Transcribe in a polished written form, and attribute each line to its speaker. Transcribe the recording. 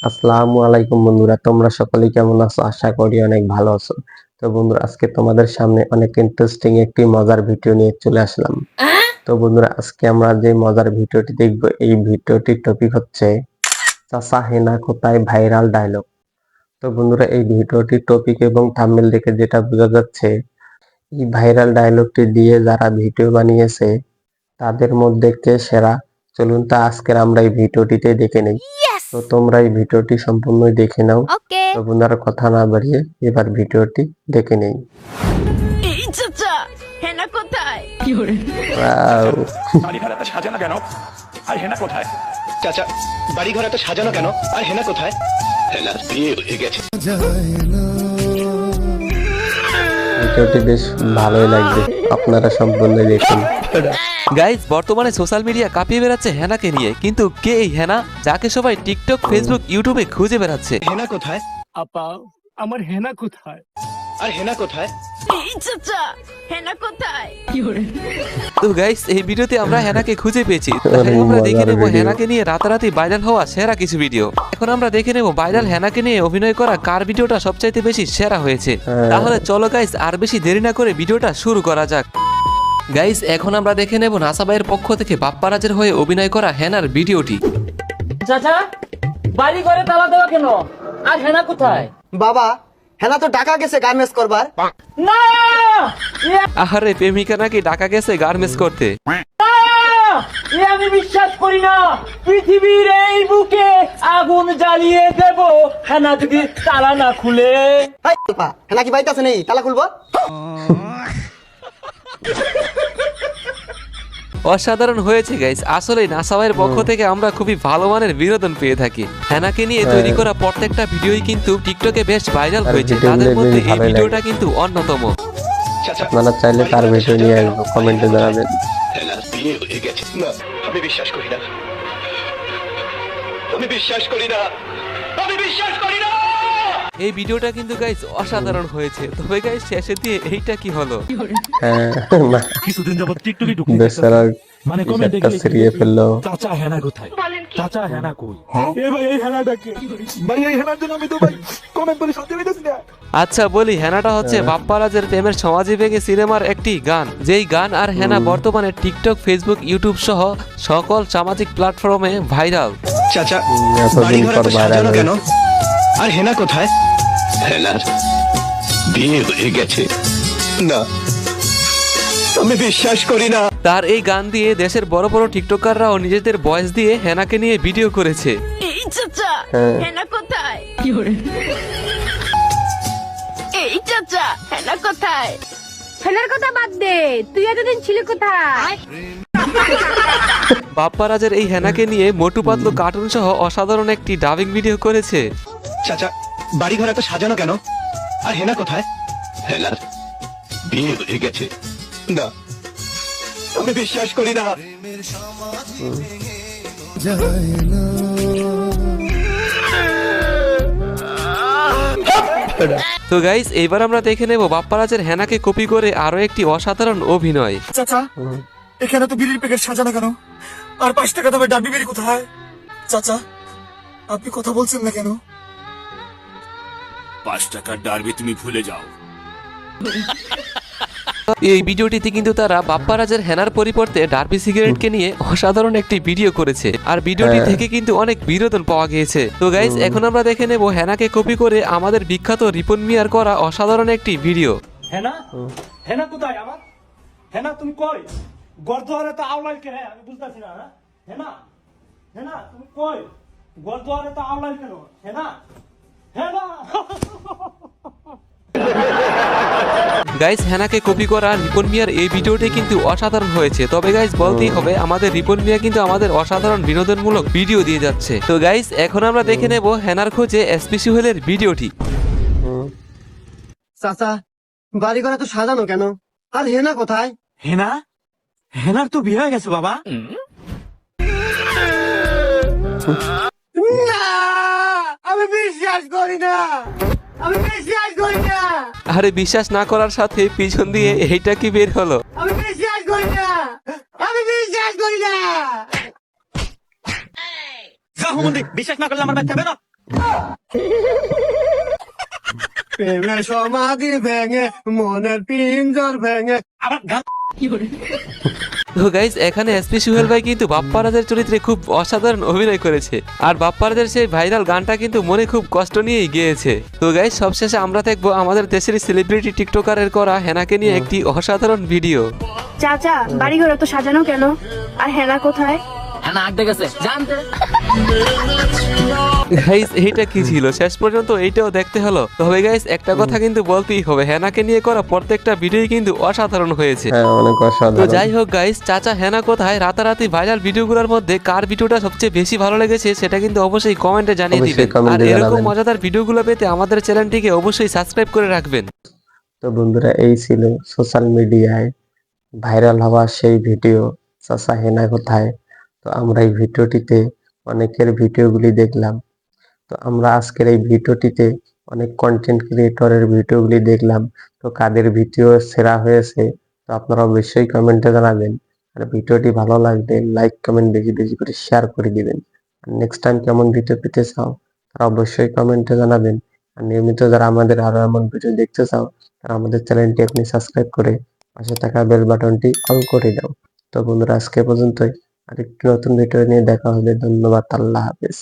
Speaker 1: আসসালামু আলাইকুম বন্ধুরা, তোমরা সকলেই কেমন আছো? আশা করি অনেক ভালো আছো। তো বন্ধুরা, আজকে তোমাদের সামনে অনেক ইন্টারেস্টিং একটি মজার ভিডিও নিয়ে চলে আসলাম। তো বন্ধুরা, আজকে আমরা যে মজার ভিডিওটি দেখব, এই ভিডিওটির টপিক হচ্ছে চাচা হেনা কোথায় ভাইরাল ডায়লগ। তো বন্ধুরা, এই ভিডিওটির টপিক এবং থাম্বনেল দেখে যেটা বোঝা যাচ্ছে, এই ভাইরাল ডায়লগটি দিয়ে যারা ভিডিও বানিয়েছে তাদের মধ্যে কে সেরা। চলুন তা আজকের আমরা এই ভিডিওটিতে দেখে নেই। তো তোমরা এই ভিডিওটি সম্পূর্ণই দেখে নাও।
Speaker 2: ওকে।
Speaker 1: তো বন্ধুরা, কথা না বাড়িয়ে এবার ভিডিওটি দেখে নেই।
Speaker 2: এই চাচা হেনা কোথায়?
Speaker 1: ওয়াও!
Speaker 3: বাড়িঘর এত সাজানো কেন আর হেনা কোথায়? চাচা, বাড়িঘর এত সাজানো কেন আর হেনা কোথায়? হেনার বিয়ে হয়ে গেছে।
Speaker 1: ভিডিওটি বেশ ভালোই লাগবে, আপনারা সম্পূর্ণ দেখুন।
Speaker 4: গাইজ, বর্তমানে সোশ্যাল মিডিয়া কাঁপিয়ে বেড়াচ্ছে হেনাকে নিয়ে, কিন্তু কে এই হেনা যাকে সবাই টিকটক, ফেসবুক, ইউটিউবে খুঁজে বেড়াচ্ছে?
Speaker 3: হেনা কোথায়?
Speaker 5: আপা আমার হেনা কোথায়?
Speaker 3: আর হেনা কোথায়?
Speaker 2: এই চাচা হেনা কোথায়?
Speaker 4: তো গাইজ, এই ভিডিওতে আমরা হেনাকে খুঁজে পেয়েছি।
Speaker 1: আরে
Speaker 4: তাই আমরা দেখে
Speaker 1: মজার
Speaker 4: নেব
Speaker 1: ভিডিও।
Speaker 4: হেনাকে নিয়ে রাতারাতি ভাইরাল হওয়া সেরা কিছু ভিডিও। এখন আমরা দেখে নেব ভাইরাল হেনাকে নিয়ে অভিনয় করা কার ভিডিওটা সবচাইতে বেশি সেরা হয়েছে। তাহলে চলো গাইজ, আর বেশি দেরি না করে ভিডিওটা শুরু করা যাক। গাইজ, এখন আমরা দেখে নেব নাসা ভাইয়ের পক্ষ থেকে বাপ্পারাজের হয়ে অভিনয় করা হেনার ভিডিওটি।
Speaker 6: চাচা বাড়ি ঘরে তালা দেওয়া কেন? আর হেনা কোথায়?
Speaker 7: বাবা হেনা তো ঢাকা গেছে গার্মেন্টস করবার।
Speaker 6: না
Speaker 4: আহারে, প্রেমিকা নাকি ঢাকা গেছে গার্মেন্টস করতে।
Speaker 6: এ আমি বিশ্বাস করি না। পৃথিবীর এই বুকে আগুন জ্বালিয়ে দেব হেনা যদি তালা না খুলে।
Speaker 7: হাই আপা, হেনা কি বাইতে আছে নেই? তালা খুলবো।
Speaker 4: অসাধারণ হয়েছে গাইস। আসলে নাসা ভাইয়ের পক্ষ থেকে আমরা খুবই ভালো মানের বিনোদন পেয়ে থাকি। হেনাকে নিয়ে তৈরি করা প্রত্যেকটা ভিডিওই কিন্তু টিকটকে বেশ ভাইরাল
Speaker 1: আর
Speaker 4: হয়েছে,
Speaker 1: ভিডিওগুলো
Speaker 4: তাদের মধ্যে
Speaker 1: বেশ
Speaker 4: এই
Speaker 1: ভালোই
Speaker 4: ভিডিওটা
Speaker 1: লাগে।
Speaker 4: কিন্তু অন্যতম।
Speaker 3: চাচা,
Speaker 1: আপনারা চাইলে তার ভিডিও নিয়ে আসবো, কমেন্টে জানাবেন।
Speaker 3: হেনার বিয়ে হয়ে গেছে। না, আমি বিশ্বাস করি না। আমি বিশ্বাস করি না। আমি বিশ্বাস করি না।
Speaker 4: এই ভিডিওটা কিন্তু গাইস অসাধারণ হয়েছে। তবে গাইস, শেষে দিয়ে এইটা কি হলো?
Speaker 1: হ্যাঁ, না,
Speaker 5: কিছুদিন যাবত টিকটকে ঢুকে
Speaker 1: বেচারা
Speaker 5: মানে
Speaker 1: কিছু
Speaker 5: কমেন্টে
Speaker 1: একটা
Speaker 5: গেলে
Speaker 1: ছিড়িয়ে ফেললো।
Speaker 5: চাচা হেনা কোথায়? চাচা হেনা কই? এ ভাই এই হেনাটাকে ভাই, এই হেনার জন্য আমি তো ভাই কমেন্ট করে শান্তি পাইতেছি না।
Speaker 4: আচ্ছা বলি, হেনাটা হচ্ছে বাপ্পারাজের প্রেমের সমাজী ভেঙে সিনেমার একটি গান, যেই গান আর হেনা বর্তমানে টিকটক, ফেসবুক, ইউটিউব সহ সকল সামাজিক প্ল্যাটফর্মে ভাইরাল।
Speaker 3: চাচা,
Speaker 1: এতদিন
Speaker 3: বাড়িঘর
Speaker 1: পর
Speaker 3: এত
Speaker 1: ভাইরাল
Speaker 3: সাজানো কেন
Speaker 1: হয়েছে।
Speaker 3: আর হেনা কোথায়? হেনার বিয়ে হয়ে গেছে। না, আমি বিশ্বাস করি না।
Speaker 4: তার এই গান দিয়ে দেশের বড় বড় টিকটকাররাও নিজেদের ভয়েস দিয়ে হেনাকে নিয়ে ভিডিও করেছে।
Speaker 2: এই চাচা
Speaker 1: হ্যাঁ।
Speaker 2: হেনা কোথায়? এই চাচা হেনা কোথায়? হেনার কথা বাদ দে, তুই এতদিন ছিলি কোথায়?
Speaker 4: বাপ্পারাজের এই হেনাকে নিয়ে মোটু পাতলু কার্টুন সহ অসাধারণ একটি ডাবিং ভিডিও করেছে।
Speaker 3: চাচা, বাড়িঘর এত সাজানো কেন আর হেনা কোথায়? হেনার বিয়ে হয়ে গেছে। না, আমি বিশ্বাস করি না।
Speaker 4: তো গাইস, এইবার আমরা দেখে নেব বাপ্পারাজের হেনাকে কপি করে আরো একটি অসাধারণ অভিনয়।
Speaker 8: চাচা এখানে তো বিড়ির প্যাকেট সাজানো কেন? আর 5 টাকা দামের ডাবি বিড়ি কোথায়? চাচা আপনি কথা বলছেন না কেন?
Speaker 5: 5 টাকার ডার্বি তুমি ভুলে যাও।
Speaker 4: এই ভিডিওটিতে কিন্তু তারা বাপ্পারাজের হেনার পরিবর্তে ডার্বি সিগারেটকে নিয়ে অসাধারণ একটি ভিডিও করেছে, আর ভিডিওটি থেকে কিন্তু অনেক বিনোদন পাওয়া গিয়েছে। তো গাইস, এখন আমরা দেখে নেব হেনাকে কপি করে আমাদের বিখ্যাত রিপন মিয়ার করা অসাধারণ একটি ভিডিও।
Speaker 6: হেনা হেনা কোথায় আমার? হেনা তুমি কই? গর্দোয়ারে তো আওলাই কেন? আমি বুঝতাছি না। হেনা হেনা তুমি কই? গর্দোয়ারে তো আওলাই কেন? হেনা হেনা
Speaker 4: গাইস, হেনাকে কপি করা রিপন মিয়ার এই ভিডিওটি কিন্তু অসাধারণ হয়েছে। তবে গাইস, বলতেই হবে আমাদের রিপন মিয়া কিন্তু আমাদের অসাধারণ বিনোদনমূলক ভিডিও দিয়ে যাচ্ছে। তো গাইস, এখন আমরা দেখে নেব হেনার খোঁজে এসপি সুহেলের ভিডিওটি।
Speaker 7: চাচা বাড়িঘর তো সাজানো কেন? আর হেনা কোথায়?
Speaker 5: হেনা হেনার তো বিয়ে হয়ে গেছে বাবা।
Speaker 7: না, আমি বিশ্বাস করি না। আমি বিশ্বাস করি না।
Speaker 4: আরে, বিশ্বাস না করার সাথে পিছন দিয়ে এইটা কি বের হলো?
Speaker 7: আমি বিশ্বাস করি না। আমি বিশ্বাস করি না।
Speaker 5: বিশ্বাস না করলে আমার বাচ্চা বেরো।
Speaker 7: প্রেমের সমাধি ভেঙে মনের পিঞ্জর ভেঙে
Speaker 4: তো গাইজ এখানে এসপি সুহেল ভাই কিন্তু বাপ্পারাজের চরিত্রে খুব অসাধারণ অভিনয় করেছে, আর বাপ্পারাজের সেই ভাইরাল গানটা কিন্তু মনে খুব কষ্ট নিয়েই গেয়েছে। তো গাইজ সবশেষে আমরা দেখবো আমাদের দেশের সেলিব্রিটি টিকটকারের করা হেনাকে নিয়ে একটি অসাধারণ ভিডিও।
Speaker 2: চাচা বাড়িঘর তো সাজানো কেন, আর হেনা কোথায়?
Speaker 4: গাইজ এইটা কি ছিল, শেষ পর্যন্ত এইটাও দেখতে হলো। তবে গাইজ একটা কথা কিন্তু বলতেই হবে, হেনাকে নিয়ে করা প্রত্যেকটা ভিডিওই কিন্তু অসাধারণ হয়েছে।
Speaker 1: হ্যাঁ, অনেক
Speaker 4: তো
Speaker 1: অসাধারণ।
Speaker 4: যাই হোক গাইস, চাচা হেনা কোথায় রাতারাতি ভাইরাল ভিডিওগুলোর মধ্যে কার ভিডিওটা সবচেয়ে বেশি ভালো লেগেছে সেটা কিন্তু অবশ্যই কমেন্টে জানিয়ে
Speaker 1: অবশ্যই
Speaker 4: দিবেন। আর
Speaker 1: কমেন্টে
Speaker 4: এরকম
Speaker 1: জানাবেন।
Speaker 4: মজাদার ভিডিওগুলো পেতে আমাদের চ্যানেলটিকে অবশ্যই সাবস্ক্রাইব করে রাখবেন।
Speaker 1: তো বন্ধুরা, এই ছিল সোশ্যাল মিডিয়ায় ভাইরাল হওয়া সেই ভিডিও চাচা হেনা কোথায়। তো আমরা এই ভিডিওটিতে অনেকের ভিডিওগুলি দেখলাম। তো আমরা আজকের এই ভিডিওটিতে অনেক কন্টেন্ট ক্রিয়েটরের ভিডিওগুলি দেখলাম। তো কাদের ভিডিও সেরা হয়েছে তো আপনারা অবশ্যই কমেন্টে জানাবেন। আর ভিডিওটি ভালো লাগলে লাইক কমেন্ট বেশি বেশি করে শেয়ার করে দিবেন। আর নেক্সট টাইম কেমন ভিডিও পেতে চাও তারা অবশ্যই কমেন্টে জানাবেন। আর নিয়মিত যারা আমাদের আরো এমন ভিডিও দেখতে চাও তারা আমাদের চ্যানেলটি আপনি সাবস্ক্রাইব করে পাশে থাকা বেল বাটনটি অন করে দাও। তো বন্ধুরা, আজকে পর্যন্তই। আরেকটি নতুন ভিডিও নিয়ে দেখা হবে। ধন্যবাদ। আল্লাহ হাফেজ।